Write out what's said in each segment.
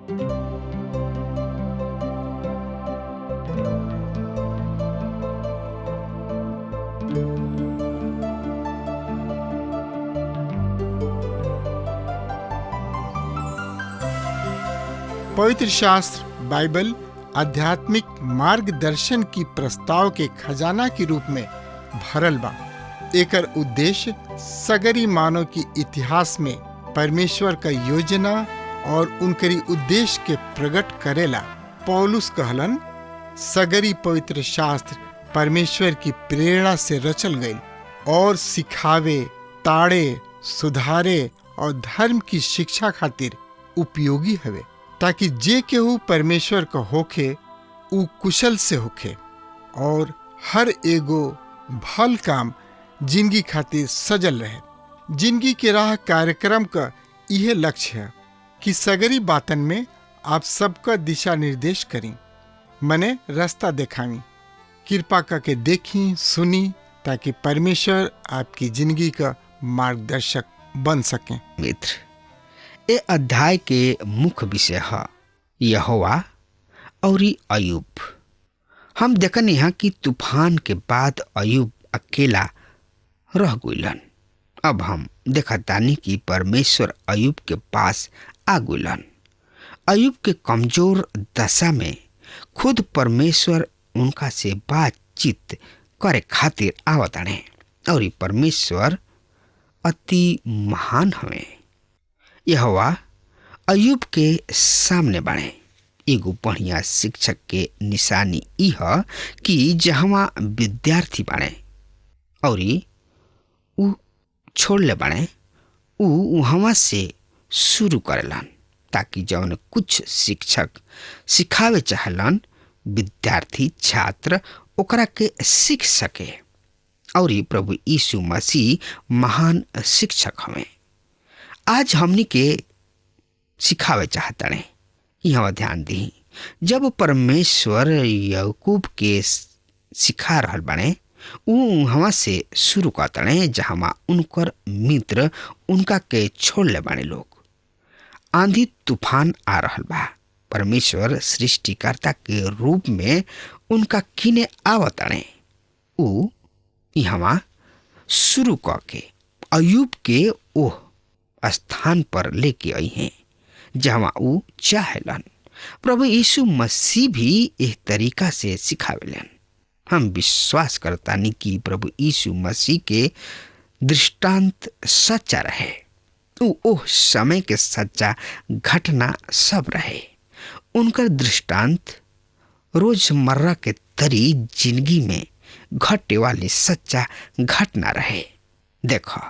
पवित्र शास्त्र बाइबल आध्यात्मिक मार्गदर्शन की प्रस्ताव के खजाना के रूप में भरल बा। एकर उद्देश्य सगरी मानव की इतिहास में परमेश्वर का योजना और उनकरी उद्देश्य के प्रकट करेला। पौलुस कहलन, सगरी पवित्र शास्त्र परमेश्वर की प्रेरणा से रचल गई और सिखावे, ताड़े, सुधारे और धर्म की शिक्षा खातिर उपयोगी हवे, ताकि जे केहू परमेश्वर का होखे उ कुशल से होखे और हर एगो भल काम जिंदगी खातिर सजल रहे। जिंदगी के राह कार्यक्रम का यह लक्ष्य है कि सगरी बातन में आप सबका दिशा निर्देश करी, मने रास्ता दिखावी, कृपा करके देखी सुनी, ताकि परमेश्वर आपकी जिंदगी का मार्गदर्शक बन सके। मित्र, ए अध्याय के मुख्य विषय है यहोवा और अयूब। हम देखनी है कि तूफान के बाद अयूब अकेला रह गइलन। अब हम देखतानी कि परमेश्वर अयूब के पास आ गइलन। अयूब के कमजोर दशा में खुद परमेश्वर उनका से बातचीत करे खातिर आवताने और परमेश्वर अति महान हवे। यहोवा अयूब के सामने बाणे। एगो बढ़िया शिक्षक के निशानी ई है कि जहाँ विद्यार्थी बाणे और उ छोड़ले बाणे उ वहाँ से शुरू करेलन, ताकि जौन कुछ शिक्षक सिखावे चाहलन विद्यार्थी छात्र ओकरा के सीख सके। और प्रभु यीशु मसीह महान शिक्षक हमें आज हमनी के सिखावे चाहता है। यहाँ ध्यान दी, जब परमेश्वर याकूब के सिखा रहल बने उ हवा से शुरू करता है जहाँ उनकर मित्र उनका के छोड़ले बने लोग। आंधी तूफान आ रहल बा। परमेश्वर सृष्टिकर्ता के रूप में उनका किने आवताने उ यहाँ शुरू करके अयूब के ओह स्थान पर लेके आई हैं जहाँ उ चाहेलन। प्रभु यीशु मसीह भी इस तरीका से सिखावेलन। हम विश्वास करतानी कि प्रभु यीशु मसीह के दृष्टांत सच्चा रहे। उ ओह समय के सच्चा घटना सब रहे। उनका दृष्टांत रोजमर्रा के तरी जिंदगी में घटे वाली सच्चा घटना रहे। देखो,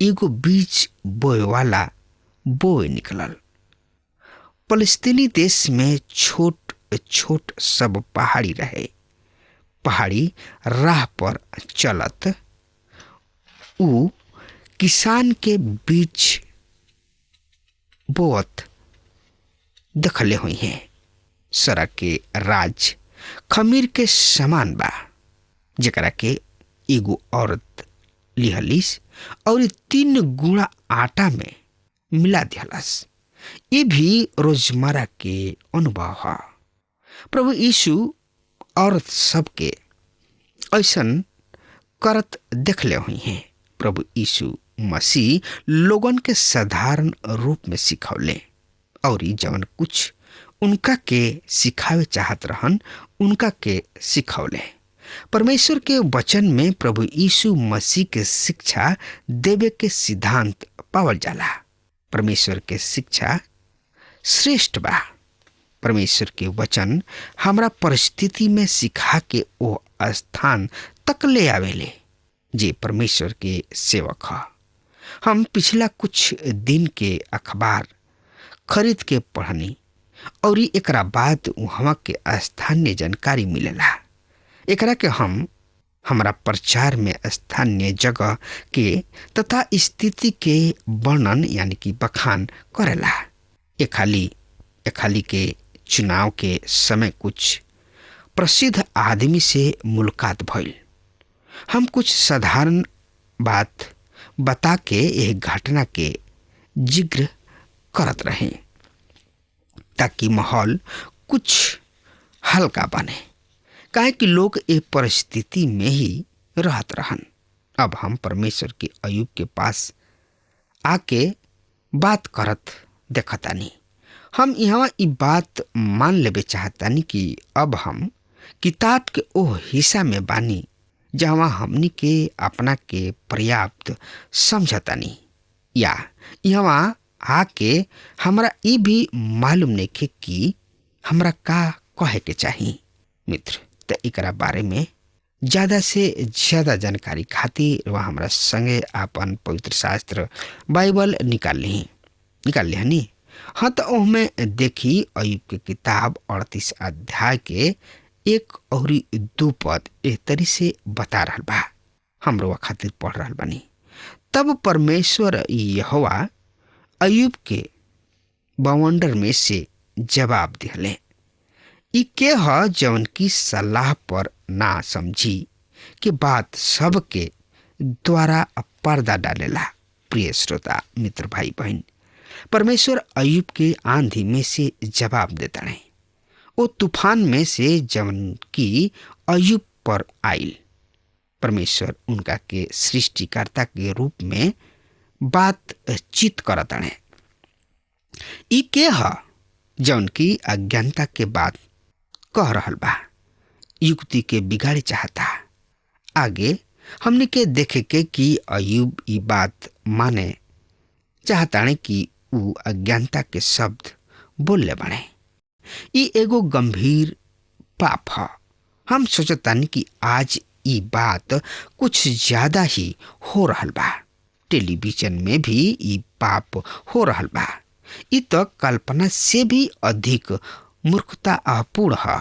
एगो बीज बोए वाला बोए निकलल। फलस्तीनी देश में छोट छोट सब पहाड़ी रहे। पहाड़ी राह पर चलत उ किसान के बीज बोअत देखले हुई हैं। सड़क के राज खमीर के समान बा, जेकरा के एगो औरत लिहलिस और 3 गुणा आटा में मिला दिहलस। ये भी रोजमर्रा के अनुभव है। प्रभु यीशु औरत सबके ऐसन करत देखले हुई हैं। प्रभु यीशु मसीह लोगन के साधारण रूप में सिखौले और जवन कुछ उनका के सिखावे चाहत रहन उनका के सिखौले। परमेश्वर के वचन में प्रभु यीशु मसीह के शिक्षा देवे के सिद्धांत पावल जाला। परमेश्वर के शिक्षा श्रेष्ठ बा। परमेश्वर के वचन हमरा परिस्थिति में सिखा के ओ स्थान तक ले आवेले जे परमेश्वर के सेवक ह। हम पिछला कुछ दिन के अखबार खरीद के पढ़नी और एकरा बाद वहाँ के स्थानीय जानकारी मिलेला। एकरा के हमरा प्रचार में स्थानीय जगह के तथा स्थिति के वर्णन यानी कि बखान करेला। एक खाली के चुनाव के समय कुछ प्रसिद्ध आदमी से मुलाकात भइल। हम कुछ साधारण बात बता के यह घटना के जिक्र करत रहे। ताकि माहौल कुछ हल्का बने, काहे कि लोग ए परिस्थिति में ही रहत रहन। अब हम परमेश्वर के अय्यूब के पास आके बात करत देखतानी। हम यहाँ ई बात मान लेबे चाहतानी कि अब हम किताब के ओ हिस्सा में बानी जहाँ हमनी के अपना के पर्याप्त समझतानी, या यहाँ आके हमरा ई भी मालूम नइखे कि हमरा का कहे के चाही। मित्र, त एकरा बारे में ज्यादा से ज्यादा जानकारी खातिर वह हमरा संगे आपन पवित्र शास्त्र बाइबल निकाल लिहनी। हाँ, तो ओहमे देखी अय्यूब के किताब 38 अध्याय के 1 और 2 पद एह तरी से बता रहल बा। हमरो खातिर पढ़ रहल बानी। तब परमेश्वर यहोवा अय्यूब के बवंडर में से जवाब दिहले, ई के ह जवन की सलाह पर ना समझी के बात सब के द्वारा पर्दा डालेला। प्रिय श्रोता मित्र भाई बहन, परमेश्वर अय्यूब के आंधी में से जवाब देता है, ओ तूफान में से जवन की अय्यूब पर आइल। परमेश्वर उनका के सृष्टिकर्ता के रूप में बातचीत करता है। ई के ह जवन की अज्ञानता के बात कह रहल बा, युक्ति के बिगाड़े चाहता। आगे हमने के देखे के कि अय्यूब ई बात माने चाहता है कि ऊ अज्ञानता के शब्द बोलले बने। ई एगो गंभीर पाप है। हम सोचतानी कि आज ई बात कुछ ज्यादा ही हो रहल बा। टेलीविजन में भी ई पाप हो रहल बा। ई तो कल्पना से भी अधिक मूर्खता अपूर्ण है।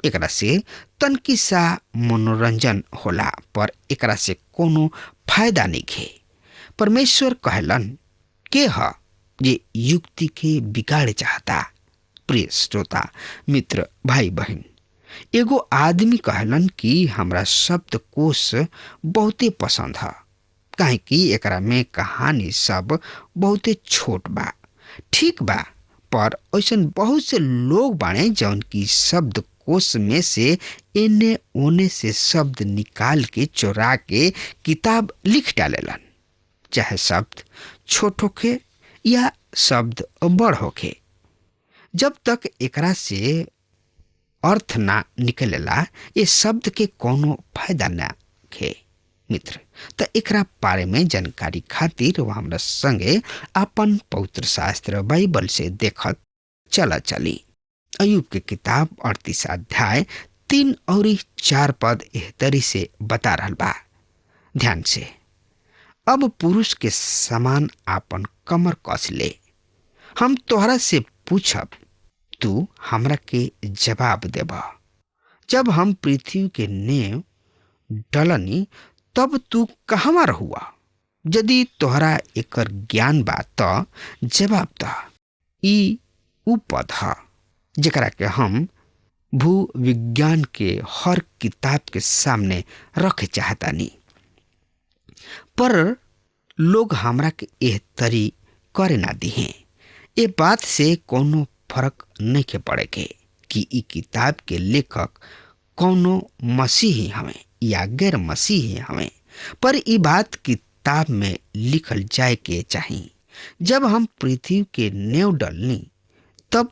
एकरा से तनकी सा मनोरंजन होला, पर एकरा से कोनो फायदा नहीं है। परमेश्वर कहलन के ह जे युक्ति के बिगाड़े चाहता। प्रिय श्रोता मित्र भाई बहन, एगो आदमी कहलन कि हमरा शब्द कोश बहुते पसंद है, काहे कि एकरा में कहानी सब बहुते छोट बा। ठीक बा, पर ऐसन बहुत से लोग बाणे जौन की शब्द कोश में से एने ओने से शब्द निकाल के चोरा के किताब लिख डालेलन, चाहे शब्द छोट होखे या शब्द बड़ होखे। जब तक एकरा से अर्थ ना निकलेला, ये शब्द के कोनो फायदा ना खे। मित्र, त एकरा बारे में जानकारी खातिर वह हमरा संगे अपन पवित्र शास्त्र बाइबल से देखत चली। अय्यूब के किताब 38 अध्याय 3 और 4 पद एह तरी से बता रहल बा। ध्यान से, अब पुरुष के समान आपन कमर कस ले, हम तोहरा से पूछब, तू हमरा के जवाब देबा। जब हम पृथ्वी के नेव डलनी, तब तू कहवा रहुआ? यदि तोहरा एकर ज्ञान बा त जवाब द। ई उ पद ह जेकरा के हम भू विज्ञान के हर किताब के सामने रखे चाहतानी, पर लोग हमरा के एह तरी करे ना दिहे। ए बात से कोनो फर्क नहीं के पड़े के कि ई किताब के लेखक कोनो मसीही हमें या गैर मसीही हमें, पर ई बात किताब में लिखल जाए के चाहिए। जब हम पृथ्वी के नेव डलनी, तब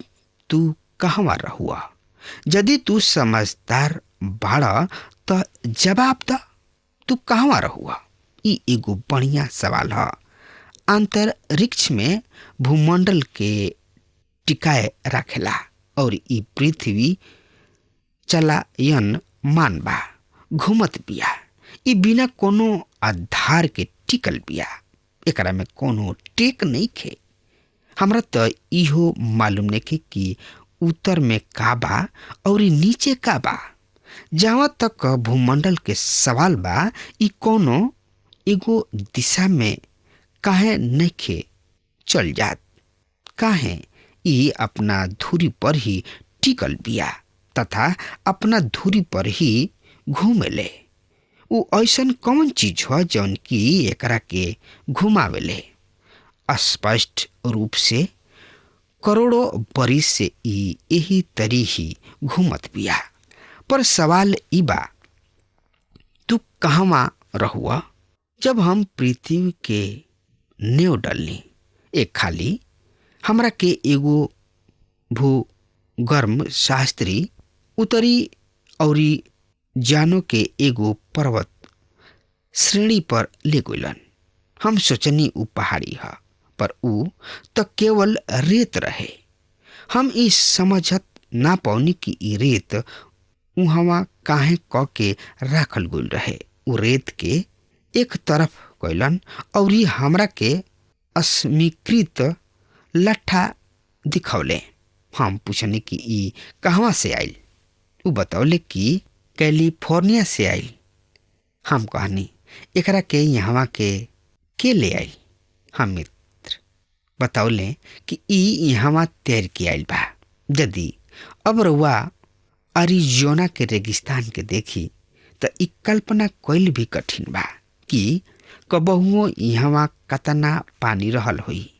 तू कहवा रहुआ? यदि तू समझदार बाड़ा तो जवाब द, तू कहवा रहुआ? ई एगो बढ़िया सवाल है। अंतरिक्ष में भूमंडल के टिकाए रखेला और ई पृथ्वी चलायन मान बा, घूमत बिया। ई बिना कोनो आधार के टिकल बिया, एकरा में कोनो टेक नहीं खे। हमरा तो इहो मालूम नहीं कि उत्तर में का बा और नीचे का बा। जहाँ तक भूमंडल के सवाल बा, ई कोनो एगो दिशा में काहे नहीं खे चल जात? काहे ई अपना धुरी पर ही टिकल बिया तथा अपना धुरी पर ही घूमेले। उ ऐसन कौन चीज हो जौन की एकरा के घुमावेले? स्पष्ट रूप से करोड़ों बरिस से ई यही तरी ही घूमत बिया। पर सवाल ई बा, तू कहवा रहुआ जब हम पृथ्वी के नेव डलनी? एक खाली हमरा के एगो भूगर्म शास्त्री उतरी औरी जानो के एगो पर्वत श्रेणी पर ले गइलन। हम सोचनी ऊ पहाड़ी है, पर ऊ तो केवल रेत रहे। हम ई समझत ना पौनी कि ई रेत उहवा काहे क के राखल गइल रहे। ऊ रेत के एक तरफ गइलन और हमरा के अस्वीकृत लट्ठा दिखौले। हम पूछनी कि ई कहवा से आइल? ऊ बतौले कि कैलिफोर्निया से आइल। हम कहनी एकरा के यहाँ के ले आइल? हम मित्र बतौले कि ई यहाँ तैर के आइल बा। यदि अब रउआ अरिजोना के रेगिस्तान के देखी तो ई कल्पना कइल भी कठिन बा कि कबहुओ यहाँ कतना पानी रहल होई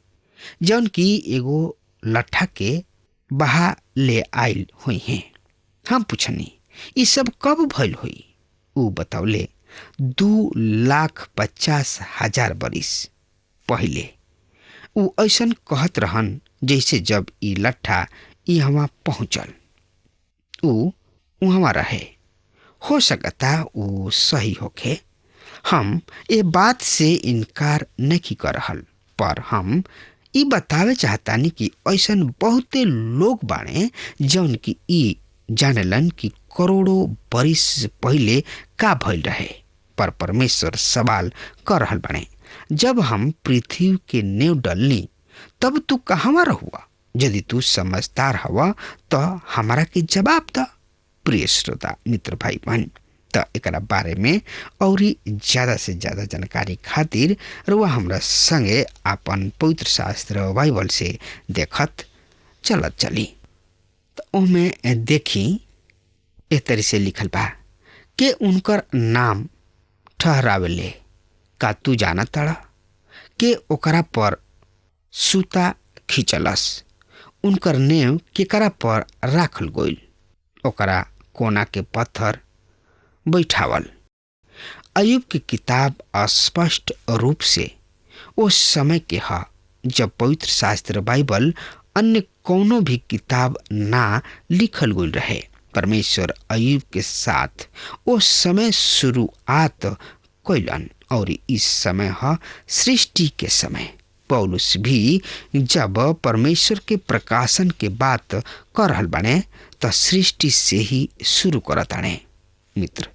जौन की एगो लट्ठा के बहा ले आइल हुई हैं। हम पूछनी ई सब कब भइल हुई? ऊ बतौले 2,50,000 बरिस पहले। ऊ ऐसन कहत रहन जैसे जब ई लट्ठा यहाँ पहुँचल ऊ वहाँ रहे। हो सकता ऊ सही होखे, हम ये बात से इनकार नहीं कर रहल, पर हम ई बतावे चाहतानी कि ऐसन बहुते लोग बाणे जौन की ई जानेलन कि करोड़ों बरिस पहले का भइल रहे। पर परमेश्वर सवाल कर रहल बाणे, जब हम पृथ्वी के नेव डलनी तब तू कहवा रहुआ? यदि तू समझदार हवा तो हमारा के जवाब द। प्रिय श्रोता मित्र भाई बहन, त एकरा बारे में और ज्यादा से ज्यादा जानकारी खातिर रुआ हमरा संगे अपन पवित्र शास्त्र बाइबल से देखत चलत चली। तो ओमे देखी ए तरी से लिखल बा के उनकर नाम ठहरावेले। का तू जाना तड़ा के ओकरा पर सूता खींचलस? उनकर नेव केकरा पर राखल गइल? ओकरा कोना के पत्थर बैठावल। अयुब की किताब स्पष्ट रूप से उस समय के है जब पवित्र शास्त्र बाइबल अन्य कोनो भी किताब ना लिखल गइल रहे। परमेश्वर अयुब के साथ उस समय शुरुआत कैलन और इस समय है सृष्टि के समय। पौलुस भी जब परमेश्वर के प्रकाशन के बात कर रहल बने तो सृष्टि से ही शुरू करताने। मित्र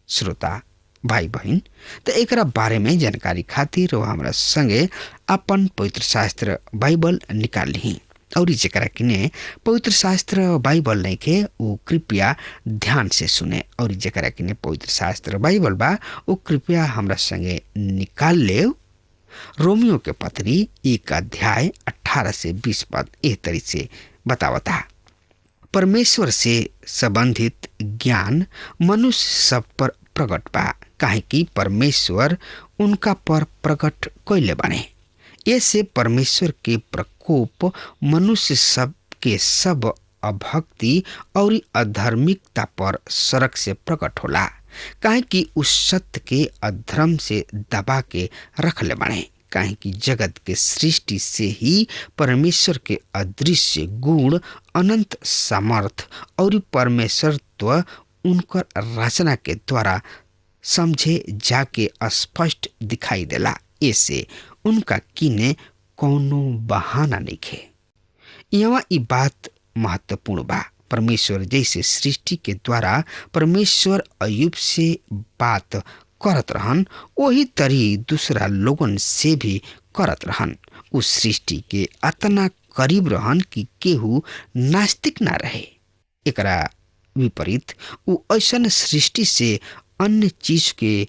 श्रोता भाई बहन, तो एकरा बारे में जानकारी खातिर हमरा संगे अपन पवित्र शास्त्र बाइबल निकाल ली और जरा किने पवित्र शास्त्र बाइबल नहीं के वो कृपया ध्यान से सुने और जरा किने पवित्र शास्त्र बाइबल बा वो कृपया हमरा संगे निकाल ले। रोमियो के पत्री 1 अध्याय 18 से 20 पद एह तरी से बतावता। परमेश्वर से संबंधित ज्ञान मनुष्य सब पर प्रकट बा, काहे कि परमेश्वर उनका पर प्रकट कैले बने। ऐसे परमेश्वर के प्रकोप मनुष्य सब के सब अभक्ति और अधर्मिकता पर सड़क से प्रकट होला, काहे कि उस सत्य के अधर्म से दबा के रखले बने। काहे कि जगत के सृष्टि से ही परमेश्वर के अदृश्य गुण, अनंत सामर्थ और परमेश्वरत्व उनकर रचना के द्वारा समझे जाके स्पष्ट दिखाई देला। ऐसे उनका किने कोनो बहाना नहीं है। यहाँ ई बात महत्वपूर्ण बा। परमेश्वर जैसे सृष्टि के द्वारा परमेश्वर अयुब से बात करत रहन, वही तरी दूसरा लोगन से भी करत रहन। उस सृष्टि के अतना करीब रहन कि केहू नास्तिक ना रहे। एकरा विपरीत उ ऐसन सृष्टि से अन्य चीज के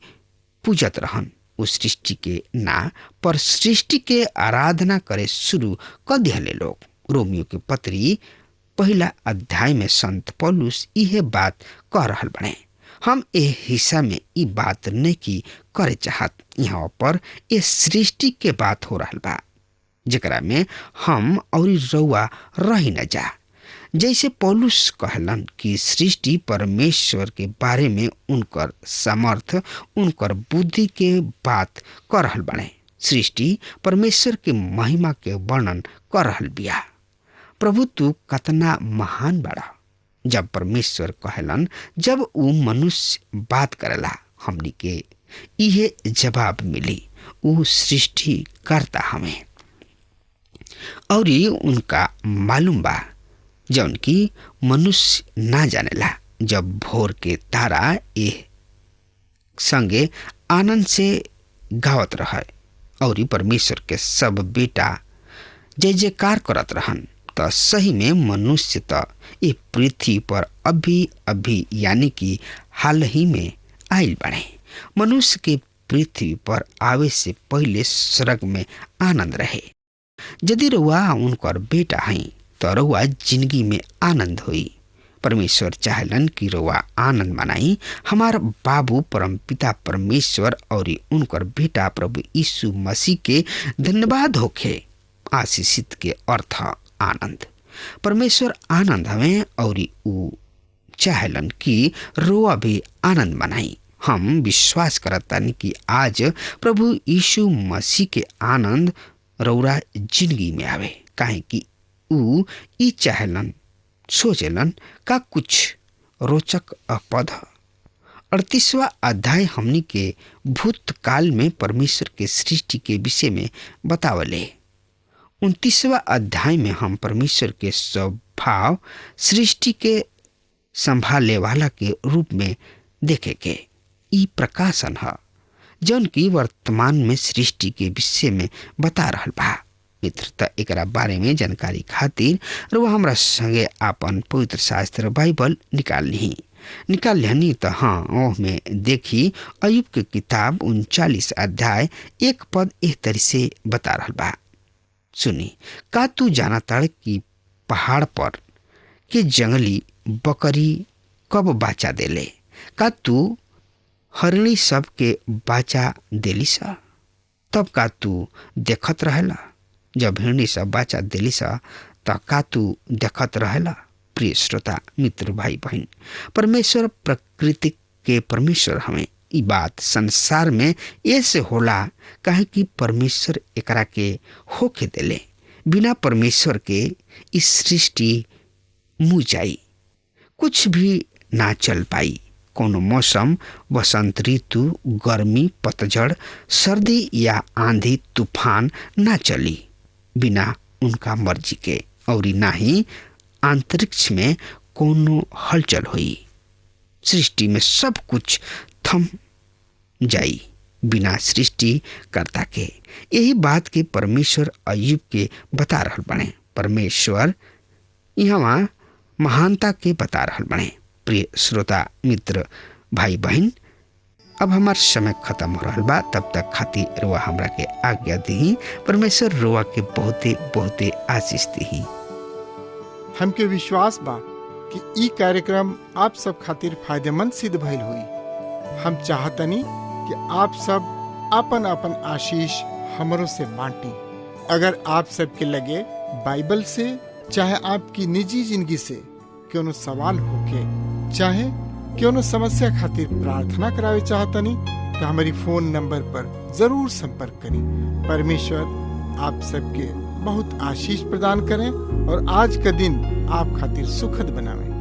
पूजत रहन। उस सृष्टि के ना पर सृष्टि के आराधना करे शुरू कर दिहले लोग। रोमियो के पत्री 1 अध्याय में संत पौलुस यह बात कह रहल बने। हम ए हिस्सा में ई बात नहीं की करे चाहत, यहाँ पर ये सृष्टि के बात हो रहल बा। जेकरा में हम और रउआ रही न जा। जैसे पौलुस कहलन कि सृष्टि परमेश्वर के बारे में उनकर सामर्थ, उनकर बुद्धि के बात कर रहल बने। सृष्टि परमेश्वर के महिमा के वर्णन कर रहल बिया। प्रभु तू कतना महान बड़ा। जब परमेश्वर कहलन, जब ऊ मनुष्य बात करेला, हमनी के इहे जवाब मिली, ऊ सृष्टि करता हमें। और उनका मालूम बा जौन की मनुष्य ना जानेला। जब भोर के तारा ए संगे आनंद से गावत रहे और परमेश्वर के सब बेटा जय जयकार करत रहन, त सही में मनुष्य त ये पृथ्वी पर अभी अभी यानी कि हाल ही में आइल बने। मनुष्य के पृथ्वी पर आवे से पहले स्वर्ग में आनंद रहे। यदि रउआ उनकर बेटा हई तो रउआ जिंदगी में आनंद हुई। परमेश्वर चाहलन कि रउआ आनंद मनाई। हमार बाबू परम पिता परमेश्वर और उनकर बेटा प्रभु यीशु मसीह के धन्यवाद होखे। आशीषित के अर्थ आनंद। परमेश्वर आनंद हमें और ऊ चाहलन कि रउआ भी आनंद मनाई। हम विश्वास करतानी कि आज प्रभु यीशु मसीह के आनंद रउरा जिंदगी में आवे, काहे कि ऊ ई चाहलन सोचलन का कुछ रोचक पद। 38वां अध्याय हमनी के भूतकाल में परमेश्वर के सृष्टि के विषय में बतावले। 29वां अध्याय में हम परमेश्वर के स्वभाव सृष्टि के संभाले वाला के रूप में देखे के ई प्रकाशन है जौन की वर्तमान में सृष्टि के विषय में बता रहल बा। मित्रता एकरा बारे में जानकारी खातिर रुआ हमरा संगे आपन पवित्र शास्त्र बाइबल निकाल लिहनी तो हाँ ओह में देखी अयुब के किताब 39 अध्याय 1 पद एक तरह से बता रहल बा। सुनी, का तू जाना तड़ कि पहाड़ पर के जंगली बकरी कब बाचा देले? का तू हरिणी सब के बाचा देली सा? तब का तू देखत रहेला? जब हिरणी सब बाचा देली सा त का तू देखत रहेला? प्रिय श्रोता मित्र भाई बहन, परमेश्वर प्रकृति के परमेश्वर हमें ई बात संसार में ऐसे होला काहे कि परमेश्वर एकरा के होके देले। बिना परमेश्वर के इस सृष्टि मुँह जाई, कुछ भी ना चल पाई। कोनो मौसम, वसंत ऋतु, गर्मी, पतझड़, सर्दी या आंधी तूफान ना चली बिना उनका मर्जी के, और ना ही अंतरिक्ष में कोनो हलचल हुई। सृष्टि में सब कुछ थम जाई बिना सृष्टि कर्ता के। यही बात के परमेश्वर अय्यूब के बता रहल बने। परमेश्वर यहाँ महानता के बता रहल बने। प्रिय श्रोता मित्र भाई बहन, अब हमार समय खत्म हो रहा बा, तब तक खातिर रुआ हमरा के आज्ञा दी। परमेश्वर रुआ के बहुते बहुते आशीष दी। हमके विश्वास बा कि ई कार्यक्रम आप सब खातिर फायदेमंद सिद्ध भइल हुई। हम चाहतनी कि आप सब अपन अपन आशीष हमरों से बांटी। अगर आप सबके लगे बाइबल से चाहे आपकी निजी जिंदगी से कोनो सवाल होके, चाहे कोनो समस्या खातिर प्रार्थना करावे चाहतनी, तो हमारी फोन नंबर पर जरूर संपर्क करें। परमेश्वर आप सबके बहुत आशीष प्रदान करें और आज का दिन आप खातिर सुखद बनावे।